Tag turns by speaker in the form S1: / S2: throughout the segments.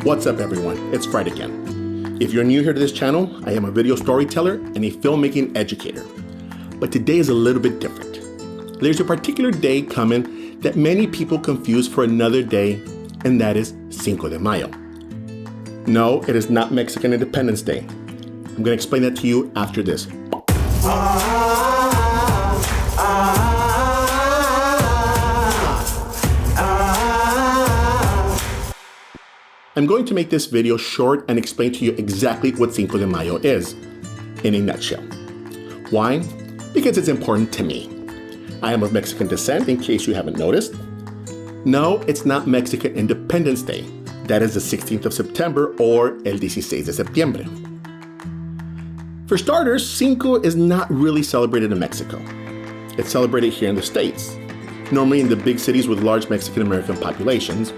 S1: What's up everyone, it's Friday again. If you're new here to this channel, I am a video storyteller and a filmmaking educator. But today is a little bit different. There's a particular day coming that many people confuse for another day, and that is Cinco de Mayo. No, it is not Mexican Independence Day. I'm going to explain that to you after this. I'm going to make this video short and explain to you exactly what Cinco de Mayo is, in a nutshell. Why? Because it's important to me. I am of Mexican descent, in case you haven't noticed. No, it's not Mexican Independence Day. That is the 16th of September, or el 16 de septiembre. For starters, Cinco is not really celebrated in Mexico. It's celebrated here in the States, normally in the big cities with large Mexican-American populations.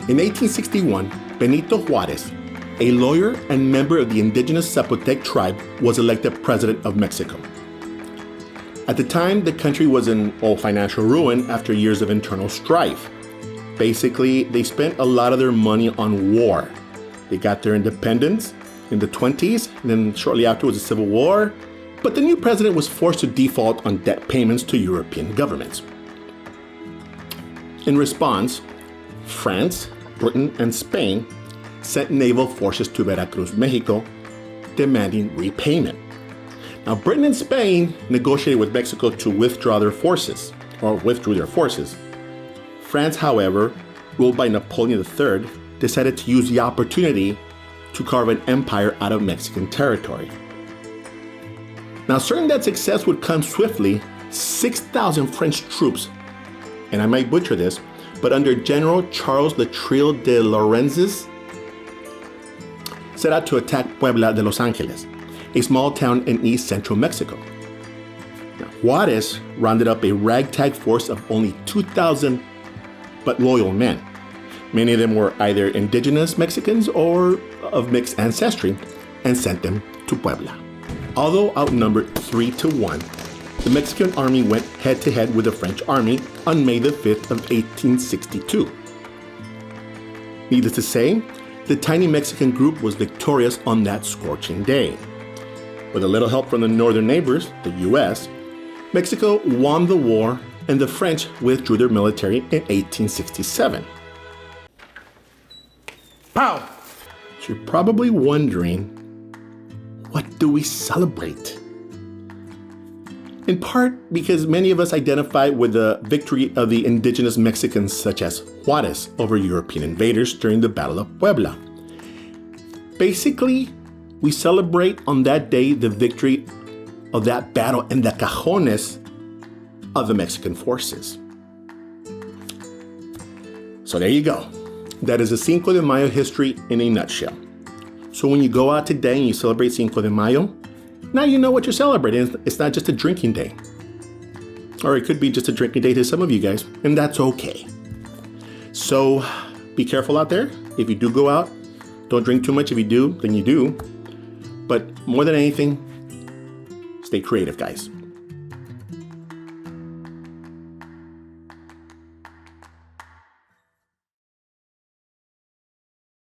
S1: In 1861, Benito Juarez, a lawyer and member of the indigenous Zapotec tribe, was elected president of Mexico. At the time, the country was in financial ruin after years of internal strife. Basically, they spent a lot of their money on war. They got their independence in the 20s, and then shortly after was the Civil War, but the new president was forced to default on debt payments to European governments. In response, France, Britain, and Spain sent naval forces to Veracruz, Mexico, demanding repayment. Now, Britain and Spain negotiated with Mexico to withdraw their forces, or withdrew their forces. France, however, ruled by Napoleon III, decided to use the opportunity to carve an empire out of Mexican territory. Now, certain that success would come swiftly, 6,000 French troops, and I might butcher this, but under General Charles Latreille de Lorenzes, set out to attack Puebla de Los Angeles, a small town in east central Mexico. Now, Juarez rounded up a ragtag force of only 2,000 but loyal men. Many of them were either indigenous Mexicans or of mixed ancestry, and sent them to Puebla. Although outnumbered 3-1, the Mexican army went head-to-head with the French army on May the 5th of 1862. Needless to say, the tiny Mexican group was victorious on that scorching day. With a little help from the northern neighbors, the US, Mexico won the war and the French withdrew their military in 1867. Pow! So you're probably wondering, what do we celebrate? In part because many of us identify with the victory of the indigenous Mexicans such as Juarez over European invaders during the Battle of Puebla. Basically, we celebrate on that day the victory of that battle and the cajones of the Mexican forces. So there you go. That is the Cinco de Mayo history in a nutshell. So when you go out today and you celebrate Cinco de Mayo, now you know what you're celebrating. It's not just a drinking day. Or it could be just a drinking day to some of you guys, and that's okay. So be careful out there. If you do go out, don't drink too much. If you do, then you do. But more than anything, stay creative, guys.